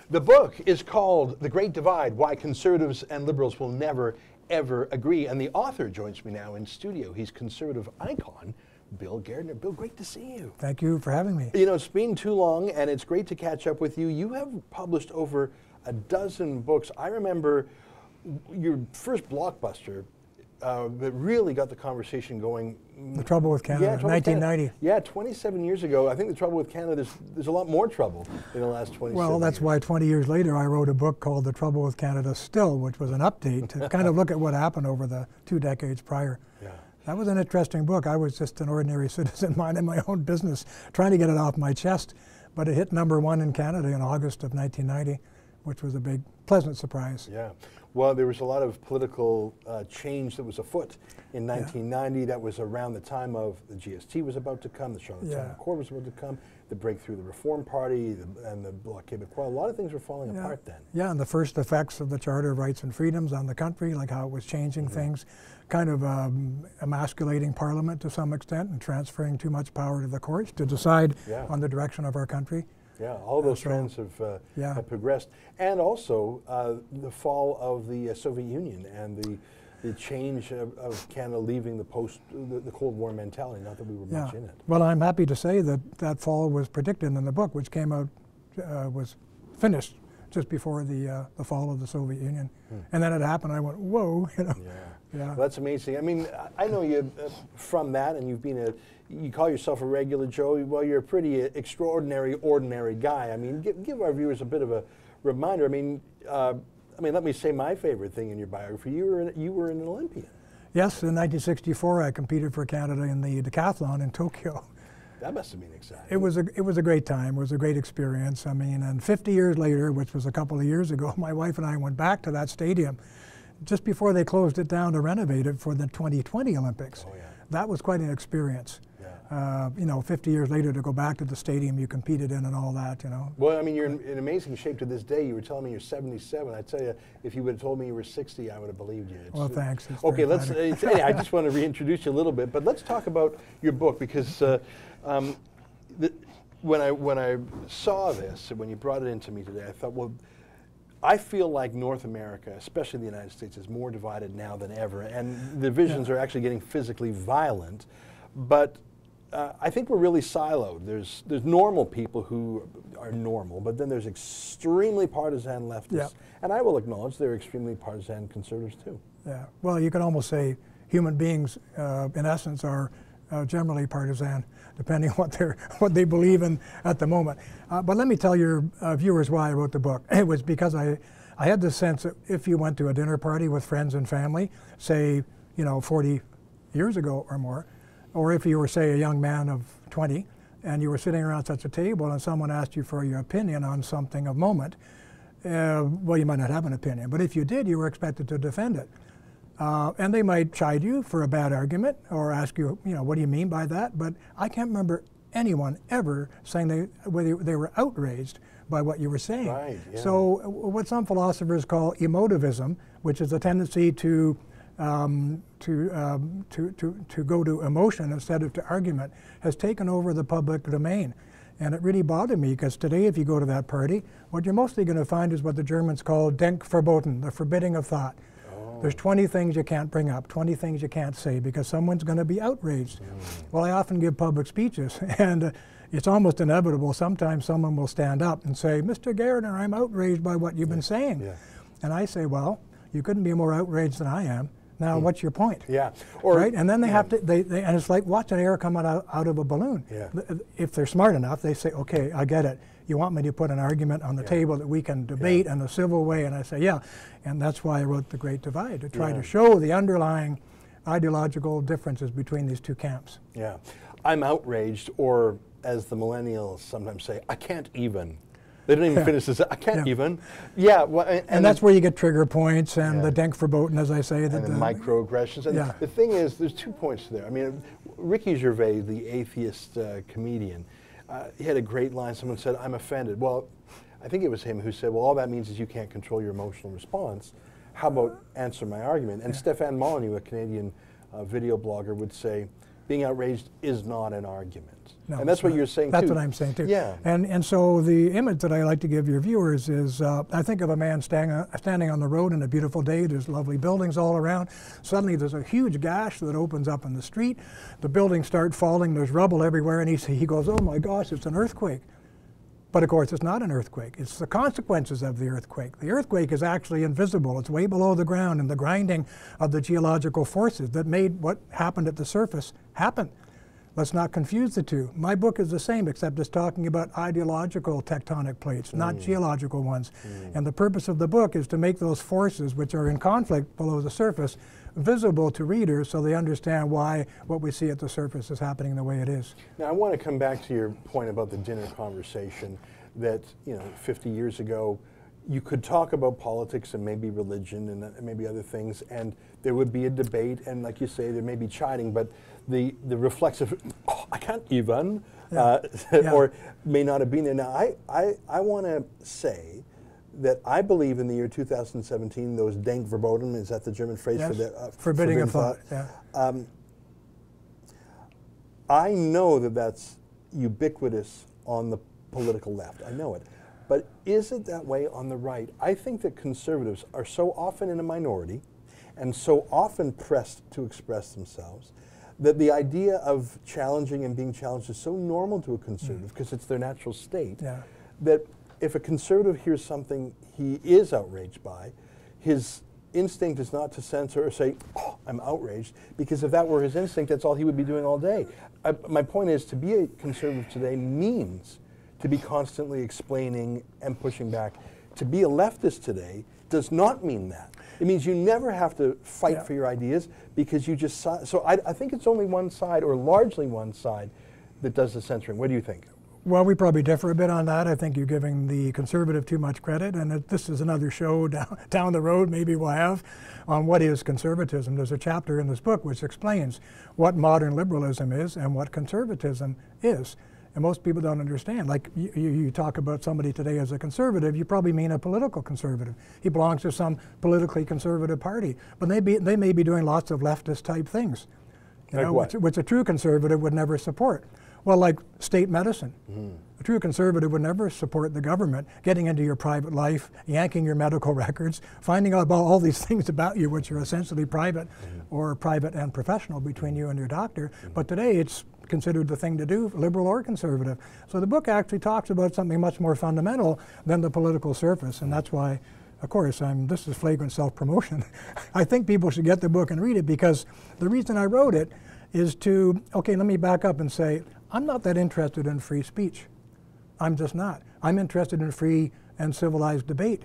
The book is called The Great Divide, Why Conservatives and Liberals Will Never, Ever Agree. And the author joins me now in studio. He's conservative icon, Bill Gardner. Bill, great to see you. Thank you for having me. You know, it's been too long, and it's great to catch up with you. You have published over a dozen books. I remember your first blockbuster that really got the conversation going. The Trouble with Canada, 1990. Yeah, 27 years ago. I think The Trouble with Canada, there's a lot more trouble in the last 27 years. Well, that's why 20 years later I wrote a book called The Trouble with Canada Still, which was an update to kind of look at what happened over the 2 decades prior. Yeah. That was an interesting book. I was just an ordinary citizen minding my own business, trying to get it off my chest. But it hit #1 in Canada in August of 1990, which was a big, pleasant surprise. Yeah. Well, there was a lot of political change that was afoot in 1990. That was around the time of the GST was about to come, the Charlottetown Accord was about to come, the breakthrough of the Reform Party, and the Bloc Québécois. A lot of things were falling apart then. Yeah, and the first effects of the Charter of Rights and Freedoms on the country, like how it was changing things, kind of emasculating Parliament to some extent and transferring too much power to the courts to decide on the direction of our country. Yeah, all those trends have progressed. And also the fall of the Soviet Union and the change of Canada leaving the Cold War mentality, not that we were much in it. Well, I'm happy to say that that fall was predicted in the book, which came out, was finished just before the fall of the Soviet Union. And then it happened, I went, whoa, you know. Well, that's amazing. I mean, I know you from that, and you've been you call yourself a regular Joe. Well, you're a pretty extraordinary, ordinary guy. I mean, give our viewers a bit of a reminder. I mean, let me say my favorite thing in your biography. You were an Olympian. Yes, in 1964, I competed for Canada in the decathlon in Tokyo. That must have been exciting. It was a great time. It was a great experience. I mean, and 50 years later, which was a couple of years ago, my wife and I went back to that stadium just before they closed it down to renovate it for the 2020 Olympics. Oh, yeah. That was quite an experience. Yeah. You know, 50 years later to go back to the stadium you competed in and all that, you know. Well, I mean, you're in amazing shape to this day. You were telling me you're 77. I tell you, if you would have told me you were 60, I would have believed you. Well, thanks. Okay, let's. I just want to reintroduce you a little bit, but let's talk about your book because when I saw this, when you brought it into me today, I thought, well, I feel like North America, especially the United States, is more divided now than ever, and the divisions are actually getting physically violent. But I think we're really siloed. There's normal people who are normal, but then there's extremely partisan leftists, and I will acknowledge there are extremely partisan conservatives too. Yeah. Well, you can almost say human beings, in essence, are generally partisan, depending on what they believe in at the moment. But let me tell your viewers why I wrote the book. It was because I had the sense that if you went to a dinner party with friends and family, say, 40 years ago or more, or if you were, say, a young man of 20, and you were sitting around such a table and someone asked you for your opinion on something of moment, well, you might not have an opinion, but if you did, you were expected to defend it. And they might chide you for a bad argument or ask you, what do you mean by that? But I can't remember anyone ever saying they were outraged by what you were saying. Right, yeah. So what some philosophers call emotivism, which is a tendency to go to emotion instead of to argument, has taken over the public domain. And it really bothered me because today if you go to that party, what you're mostly going to find is what the Germans call Denkverboten, the forbidding of thought. There's 20 things you can't bring up, 20 things you can't say because someone's going to be outraged. Well, I often give public speeches, and it's almost inevitable. Sometimes someone will stand up and say, Mr. Gardner, I'm outraged by what you've been saying. Yeah. And I say, well, you couldn't be more outraged than I am. Now, what's your point? Yeah. Right? And then they have to, and it's like watching air come out of a balloon. Yeah. If they're smart enough, they say, okay, I get it. You want me to put an argument on the table that we can debate in a civil way? And I say, yeah. And that's why I wrote The Great Divide, to try to show the underlying ideological differences between these two camps. Yeah. I'm outraged, or as the millennials sometimes say, I can't even. They don't even finish this. I can't even. Yeah. Well, and that's where you get trigger points and the Denkverboten, as I say. And the microaggressions. And the thing is, there's 2 points there. I mean, Ricky Gervais, the atheist comedian, he had a great line. Someone said, I'm offended. Well, I think it was him who said, well, all that means is you can't control your emotional response. How about answer my argument? And Stefan Molyneux, a Canadian video blogger, would say, being outraged is not an argument. No, and that's what you're saying that's too. That's what I'm saying too. Yeah. And so the image that I like to give your viewers is, I think of a man standing on the road in a beautiful day. There's lovely buildings all around. Suddenly there's a huge gash that opens up in the street. The buildings start falling. There's rubble everywhere. And he goes, oh my gosh, it's an earthquake. But of course, it's not an earthquake. It's the consequences of the earthquake. The earthquake is actually invisible. It's way below the ground, and the grinding of the geological forces that made what happened at the surface happen. Let's not confuse the two. My book is the same, except it's talking about ideological tectonic plates, not geological ones. And the purpose of the book is to make those forces, which are in conflict below the surface, visible to readers so they understand why what we see at the surface is happening the way it is. Now, I want to come back to your point about the dinner conversation that, 50 years ago, you could talk about politics and maybe religion and maybe other things, and there would be a debate, and like you say, there may be chiding, but the reflexive, oh, I can't even, or may not have been there. Now, I want to say that I believe in the year 2017, those denk verboten, is that the German phrase for the forbidding of thought? Yeah. I know that that's ubiquitous on the political left. I know it. But is it that way on the right? I think that conservatives are so often in a minority and so often pressed to express themselves that the idea of challenging and being challenged is so normal to a conservative because it's their natural state that if a conservative hears something he is outraged by, his instinct is not to censor or say, oh, I'm outraged, because if that were his instinct, that's all he would be doing all day. My point is, to be a conservative today means to be constantly explaining and pushing back. To be a leftist today does not mean that. It means you never have to fight for your ideas because you just... So I think it's only one side, or largely one side, that does the censoring. What do you think? Well, we probably differ a bit on that. I think you're giving the conservative too much credit, and this is another show down the road maybe we'll have on what is conservatism. There's a chapter in this book which explains what modern liberalism is and what conservatism is. And most people don't understand. Like you talk about somebody today as a conservative, you probably mean a political conservative. He belongs to some politically conservative party, but they may be doing lots of leftist type things, which a true conservative would never support. Well, like state medicine. A true conservative would never support the government getting into your private life, yanking your medical records, finding out about all these things about you which are essentially private or private and professional between you and your doctor. But today it's considered the thing to do, liberal or conservative. So the book actually talks about something much more fundamental than the political surface, and that's why, of course, this is flagrant self-promotion. I think people should get the book and read it, because the reason I wrote it is to, okay, let me back up and say, I'm not that interested in free speech. I'm just not. I'm interested in free and civilized debate.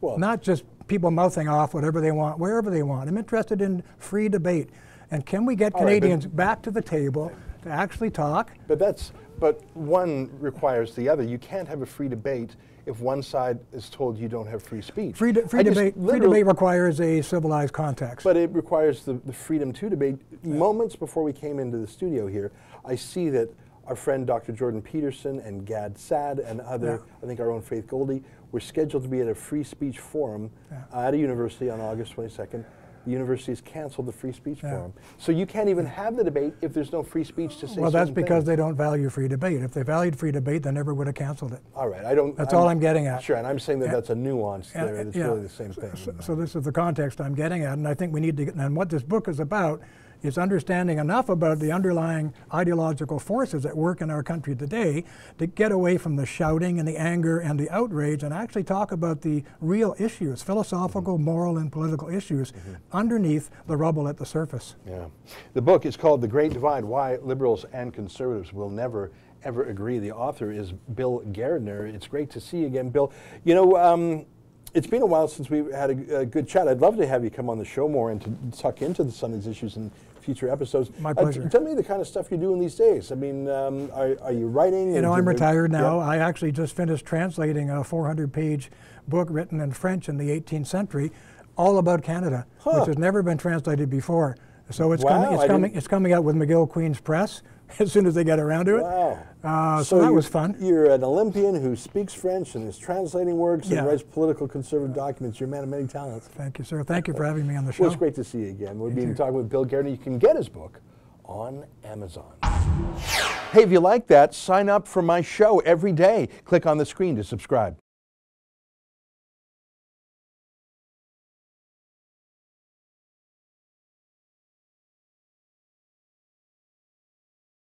Well, not just people mouthing off whatever they want, wherever they want. I'm interested in free debate. And can we get Canadians back to the table to actually talk? But one requires the other. You can't have a free debate if one side is told you don't have free speech. Free debate requires a civilized context. But it requires the freedom to debate. Moments before we came into the studio here, I see that our friend Dr. Jordan Peterson and Gad Saad and other, I think our own Faith Goldie, were scheduled to be at a free speech forum at a university on August 22nd. The university has canceled the free speech forum. So you can't even have the debate if there's no free speech to say. Well, that's because they don't value free debate. If they valued free debate, they never would have canceled it. All right, That's all I'm getting at. Sure, and I'm saying that that's a nuance there. It's really the same thing. So this is the context I'm getting at, and I think we need to get, and what this book is about is understanding enough about the underlying ideological forces at work in our country today to get away from the shouting and the anger and the outrage and actually talk about the real issues, philosophical, moral, and political issues underneath the rubble at the surface. Yeah. The book is called The Great Divide, Why Liberals and Conservatives Will Never Ever Agree. The author is Bill Gardner. It's great to see you again, Bill. You know, it's been a while since we've had a good chat. I'd love to have you come on the show more and to tuck into some of these issues in future episodes. My pleasure. Tell me the kind of stuff you're doing these days. I mean, are you writing? You know, I'm retired now. I actually just finished translating a 400-page book written in French in the 18th century, all about Canada, which has never been translated before. So it's coming out with McGill Queen's Press as soon as they get around to it. Wow. So that was fun. You're an Olympian who speaks French and is translating works and writes political conservative documents. You're a man of many talents. Thank you, sir. Thank you for having me on the show. Well, it's great to see you again. We've been talking with Bill Gardner. You can get his book on Amazon. Hey, if you like that, sign up for my show every day. Click on the screen to subscribe.